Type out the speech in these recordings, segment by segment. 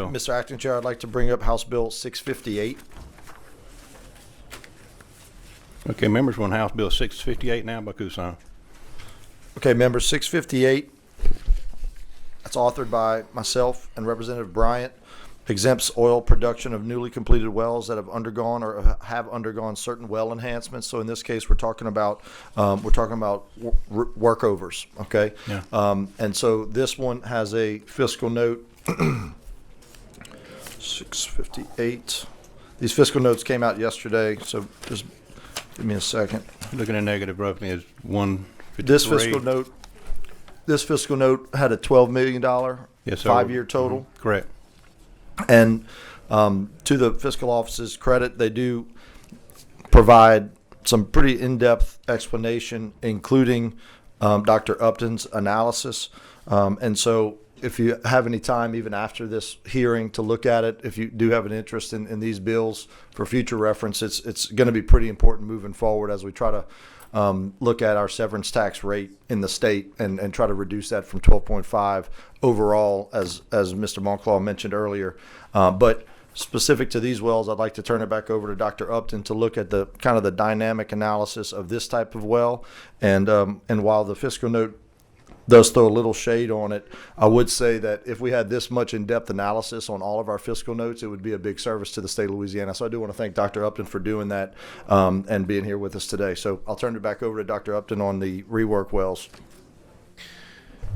Mr. Acting Chair, I'd like to bring up House Bill 658. Okay, members, we're on House Bill 658 now by Kusan. Okay, members, 658, that's authored by myself and Representative Bryant, exempts oil production of newly completed wells that have undergone or have undergone certain well enhancements. So in this case, we're talking about workovers. Okay. Yeah. And so this one has a fiscal note 658. These fiscal notes came out yesterday, so just give me a second. Looking at negative roughly is 153. This fiscal note had a $12 million Yes, sir. 5-year total. Mm-hmm. Correct. And to the fiscal office's credit, they do provide some pretty in-depth explanation, including Dr. Upton's analysis. And so if you have any time, even after this hearing, to look at it, if you do have an interest in these bills for future reference, it's going to be pretty important moving forward as we try to look at our severance tax rate in the state and try to reduce that from 12.5 overall, as Mr. Monclaw mentioned earlier. But specific to these wells, I'd like to turn it back over to Dr. Upton to look at the kind of the dynamic analysis of this type of well. And while the fiscal note does throw a little shade on it, I would say that if we had this much in-depth analysis on all of our fiscal notes, it would be a big service to the state of Louisiana. So I do want to thank Dr. Upton for doing that and being here with us today. So I'll turn it back over to Dr. Upton on the rework wells.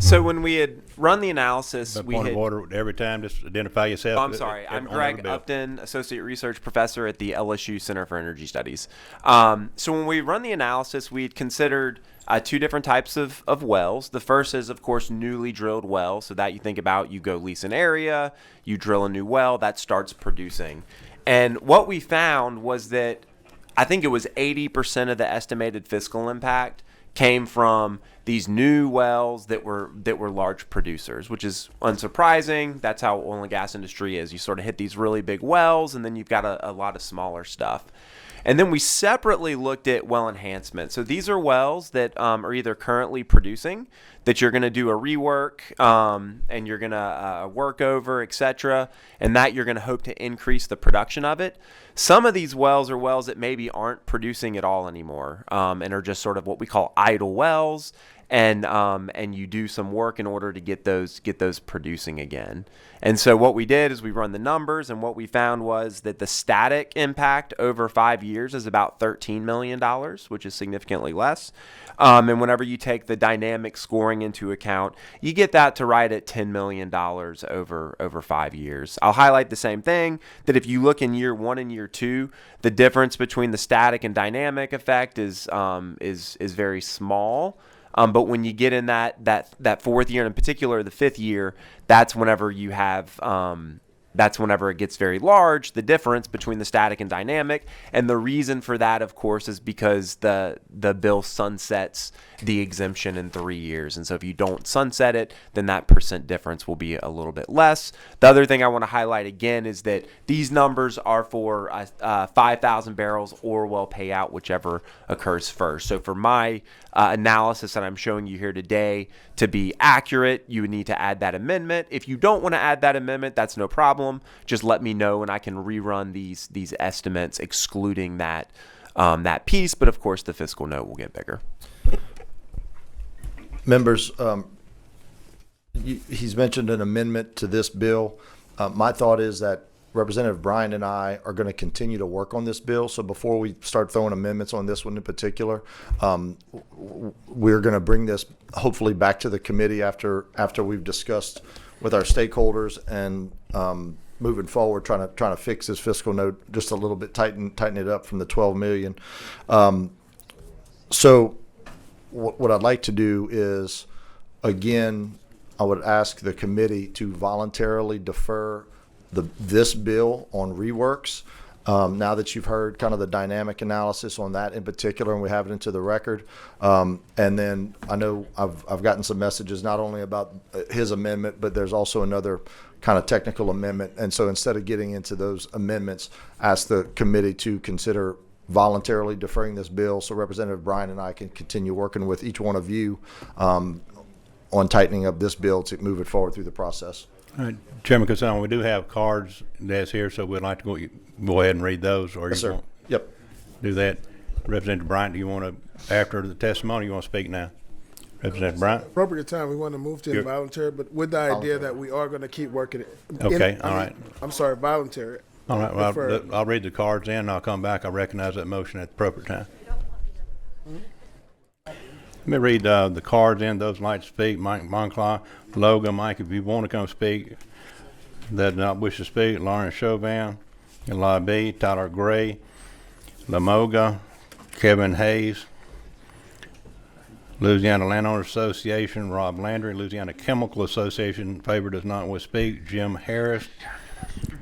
So when we had run the analysis, But we point had. of order, every time, just identify yourself. Oh, I'm sorry. I'm on Greg the bill. Upton, Associate Research Professor at the LSU Center for Energy Studies. So when we run the analysis, we had considered two different types of wells. The first is, of course, newly drilled wells. So that you think about, you go lease an area, you drill a new well, that starts producing. And what we found was that I think it was 80% of the estimated fiscal impact came from these new wells that were large producers, which is unsurprising. That's how oil and gas industry is. You sort of hit these really big wells, and then you've got a lot of smaller stuff. And then we separately looked at well enhancement. So these are wells that are either currently producing, that you're going to do a rework, and you're going to work over, etc., and that you're going to hope to increase the production of it. Some of these wells are wells that maybe aren't producing at all anymore, and are just sort of what we call idle wells. And you do some work in order to get those producing again. And so what we did is we run the numbers, and what we found was that the static impact over 5 years is about $13 million, which is significantly less. And whenever you take the dynamic scoring into account, you get that to right at $10 million over 5 years. I'll highlight the same thing, that if you look in year 1 and year 2, the difference between the static and dynamic effect is very small. But when you get in that fourth year, and in particular the fifth year, that's whenever you have that's whenever it gets very large, the difference between the static and dynamic. And the reason for that, of course, is because the bill sunsets the exemption in 3 years. And so if you don't sunset it, then that percent difference will be a little bit less. The other thing I want to highlight again is that these numbers are for 5,000 barrels or well payout, whichever occurs first. So for my analysis that I'm showing you here today to be accurate, you would need to add that amendment. If you don't want to add that amendment, that's no problem. Just let me know, and I can rerun these estimates excluding that piece. But of course, the fiscal note will get bigger. Members, he's mentioned an amendment to this bill. My thought is that Representative Bryan and I are going to continue to work on this bill. So before we start throwing amendments on this one in particular, we're going to bring this hopefully back to the committee after we've discussed with our stakeholders and moving forward, trying to fix this fiscal note just a little bit, tighten it up from the 12 million. So what I'd like to do is, again, I would ask the committee to voluntarily defer this bill on reworks. Now that you've heard kind of the dynamic analysis on that in particular, and we have it into the record, and then I know I've gotten some messages not only about his amendment, but there's also another kind of technical amendment. And so instead of getting into those amendments, ask the committee to consider voluntarily deferring this bill so Representative Bryan and I can continue working with each one of you on tightening up this bill to move it forward through the process. All right, Chairman Casson, we do have cards that's here, so we'd like to go ahead and read those, or Yes, you sir. want Yep. to do that. Representative Bryant, do you want to, after the testimony, you want to speak now? Representative Bryant? Appropriate time, we want to move to You're- involuntary, but with the idea that we are going to keep working it. Okay, all right. I'm sorry, voluntary. All right, well, Deferred. I'll read the cards in, and I'll come back. I'll recognize that motion at the appropriate time. Let me read the cards in. Those who like to speak: Mike Monclaw, Logan, Mike, if you want to come speak. That do not wish to speak: Lawrence Chauvin, Eli B., Tyler Gray, Lamoga, Kevin Hayes, Louisiana Landowners Association, Rob Landry, Louisiana Chemical Association, in favor does not wish to speak. Jim Harris,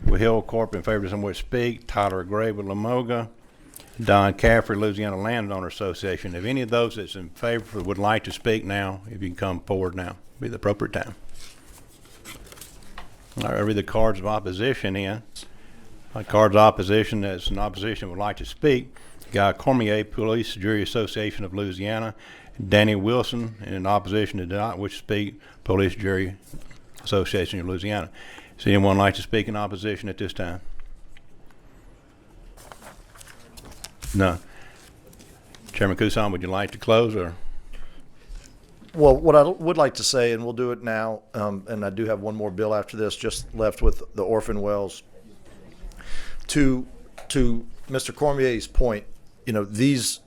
Hill Corp., in favor does not wish to speak. Tyler Gray with Lamoga. Don Caffrey, Louisiana Landowner Association. If any of those that's in favor would like to speak now, if you can come forward now, be the appropriate time. All right, I read the cards of opposition in. Cards of opposition, that's in opposition would like to speak. Guy Cormier, Police Jury Association of Louisiana. Danny Wilson, in opposition to not wish to speak, Police Jury Association of Louisiana. Does anyone like to speak in opposition at this time? No. Chairman Kusan, would you like to close, or? Well, what I would like to say, and we'll do it now, and I do have one more bill after this, just left with the orphan wells. To Mr. Cormier's point, you know, this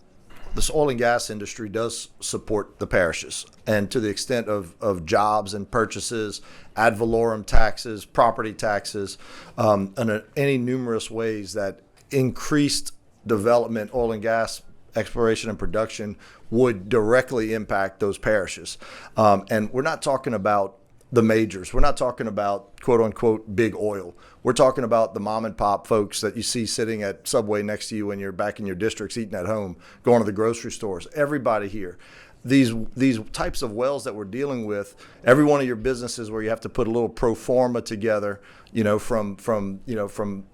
oil and gas industry does support the parishes, and to the extent of jobs and purchases, ad valorem taxes, property taxes, and any numerous ways that increased development, oil and gas exploration and production would directly impact those parishes. And we're not talking about the majors. We're not talking about quote unquote big oil. We're talking about the mom and pop folks that you see sitting at Subway next to you when you're back in your districts eating at home, going to the grocery stores. Everybody here. These types of wells that we're dealing with, every one of your businesses where you have to put a little pro forma together, you know, from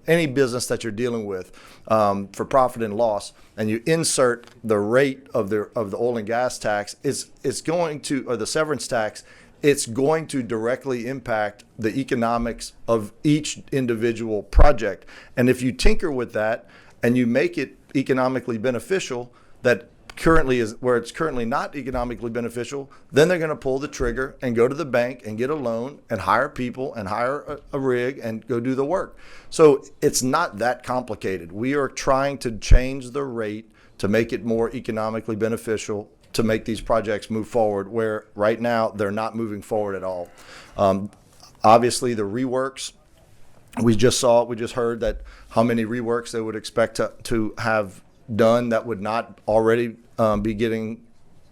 any business that you're dealing with, for profit and loss, and you insert the rate of the oil and gas tax, it's going to, or the severance tax, it's going to directly impact the economics of each individual project. And if you tinker with that and you make it economically beneficial, that currently is where it's currently not economically beneficial, then they're going to pull the trigger and go to the bank and get a loan and hire people and hire a rig and go do the work. So it's not that complicated. We are trying to change the rate to make it more economically beneficial to make these projects move forward, where right now they're not moving forward at all. Obviously the reworks, we just heard that how many reworks they would expect to have done that would not already be getting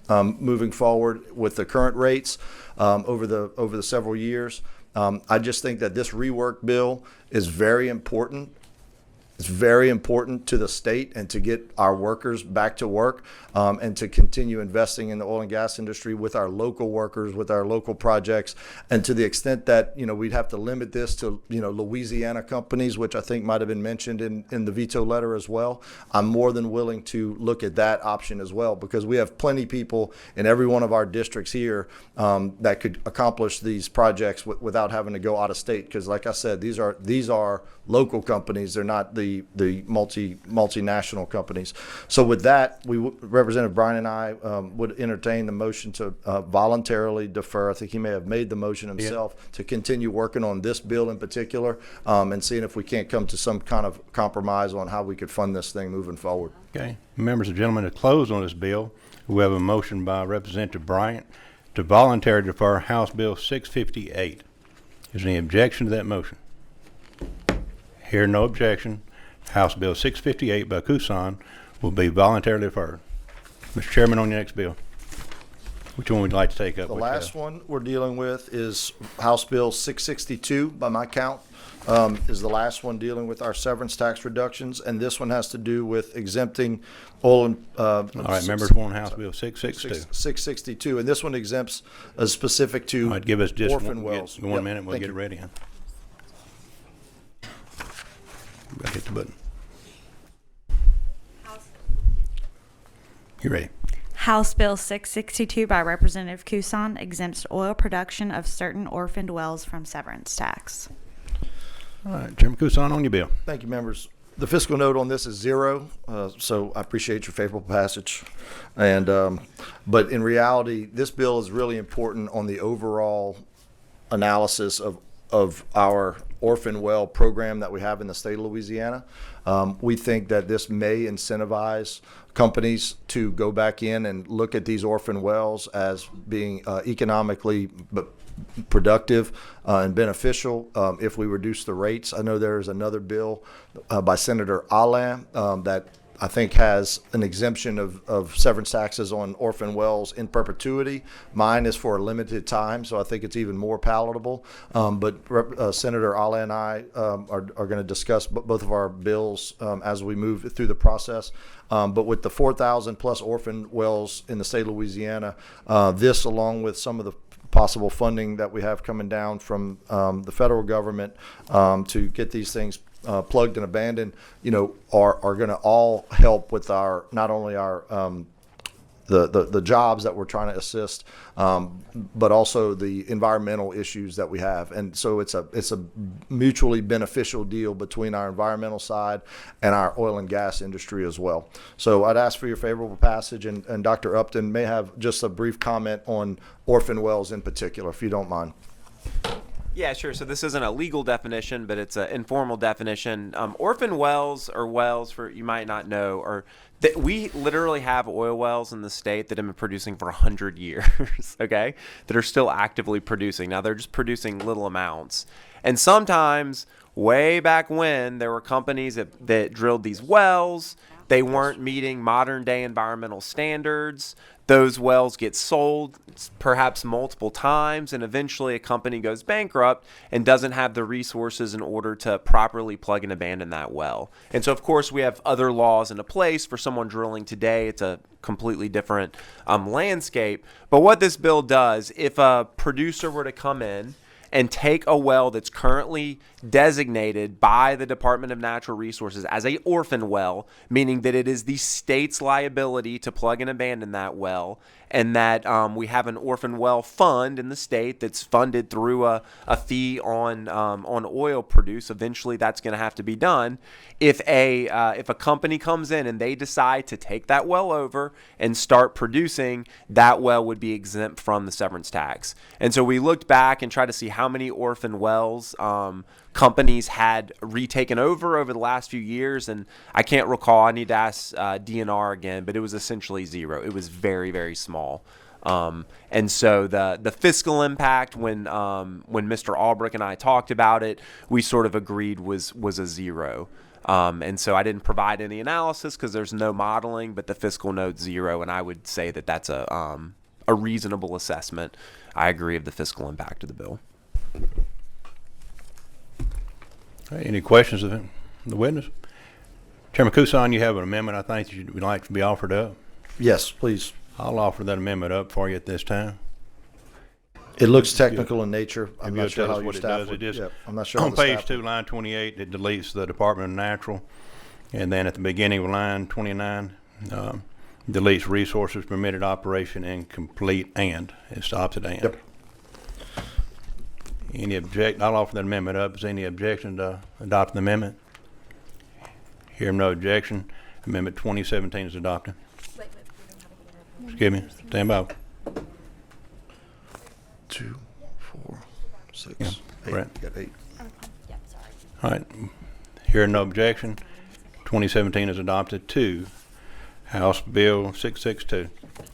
moving forward with the current rates over the several years. I just think that this rework bill is very important. It's very important to the state and to get our workers back to work, and to continue investing in the oil and gas industry with our local workers, with our local projects. And to the extent that, you know, we'd have to limit this to, you know, Louisiana companies, which I think might have been mentioned in the veto letter as well. I'm more than willing to look at that option as well, because we have plenty of people in every one of our districts here that could accomplish these projects without having to go out of state. Because like I said, these are local companies. They're not the multinational companies. So with that, Representative Bryan and I would entertain the motion to voluntarily defer. I think he may have made the motion himself to continue working on this bill in particular, and seeing if we can't come to some kind of compromise on how we could fund this thing moving forward. Okay. Members and gentlemen, to close on this bill, we have a motion by Representative Bryant to voluntarily defer House Bill 658. Is there any objection to that motion? Hear no objection. House Bill 658 by Kusan will be voluntarily deferred. Mr. Chairman, on your next bill, which one would you like to take up? The last one we're dealing with is House Bill 662, by my count, is the last one dealing with our severance tax reductions, and this one has to do with exempting oil and. All right, members want House Bill 662. 662, and this one exempts specific to All right, give us just orphan wells. one Yep, minute, we'll thank get you. it ready. Gotta hit the button. You ready? House Bill 662 by Representative Kusan exempts oil production of certain orphaned wells from severance tax. All right, Chairman Kusan, on your bill. Thank you, members. The fiscal note on this is 0, so I appreciate your favorable passage. And but in reality, this bill is really important on the overall analysis of our orphan well program that we have in the state of Louisiana. We think that this may incentivize companies to go back in and look at these orphan wells as being economically productive and beneficial if we reduce the rates. I know there is another bill by Senator Alain that I think has an exemption of severance taxes on orphan wells in perpetuity. Mine is for a limited time, so I think it's even more palatable. But Senator Alain and I are going to discuss both of our bills as we move through the process. But with the 4,000 plus orphan wells in the state of Louisiana, this along with some of the possible funding that we have coming down from the federal government to get these things plugged and abandoned, are going to all help with our not only our the jobs that we're trying to assist, but also the environmental issues that we have. And so it's a mutually beneficial deal between our environmental side and our oil and gas industry as well. So I'd ask for your favorable passage, and Dr. Upton may have just a brief comment on orphan wells in particular, if you don't mind. Yeah, sure. So this isn't a legal definition, but it's an informal definition. Orphan wells, or wells for you might not know, are that we literally have oil wells in the state that have been producing for 100 years, okay, that are still actively producing. Now, they're just producing little amounts. And sometimes, way back when, there were companies that drilled these wells. They weren't meeting modern day environmental standards. Those wells get sold perhaps multiple times, and eventually a company goes bankrupt and doesn't have the resources in order to properly plug and abandon that well. And so, of course, we have other laws into place for someone drilling today. It's a completely different landscape. But what this bill does, if a producer were to come in and take a well that's currently designated by the Department of Natural Resources as a orphan well, meaning that it is the state's liability to plug and abandon that well, and that we have an orphan well fund in the state that's funded through a fee on oil produce. Eventually, that's going to have to be done. If a company comes in and they decide to take that well over and start producing, that well would be exempt from the severance tax. And so we looked back and tried to see how many orphan wells companies had retaken over the last few years, and I can't recall. I need to ask DNR again, but it was essentially 0. It was very, very small. And so the fiscal impact, when Mr. Albrecht and I talked about it, we sort of agreed was a 0. And so I didn't provide any analysis because there's no modeling, but the fiscal note's 0, and I would say that that's a reasonable assessment. I agree of the fiscal impact of the bill. Okay, any questions of the witness? Chairman Kusan, you have an amendment I think that you would like to be offered up. Yes, please. I'll offer that amendment up for you at this time. It looks technical in nature. I'm You'll not sure tell how us your what it staff does. would. It just, Yeah, I'm not sure. how on the page staff 2, would- line 28, it deletes the Department of Natural, and then at the beginning of line 29, deletes resources, permitted operation, and complete and. It stops at and. Yep. I'll offer that amendment up. Is there any objection to adopting the amendment? Hear no objection. Amendment 2017 is adopted. Excuse me. Stand by. 2, 4, 6, Yeah, 8. Brett. You got 8. All right. Hearing no objection, 2017 is adopted. 2, House Bill 662.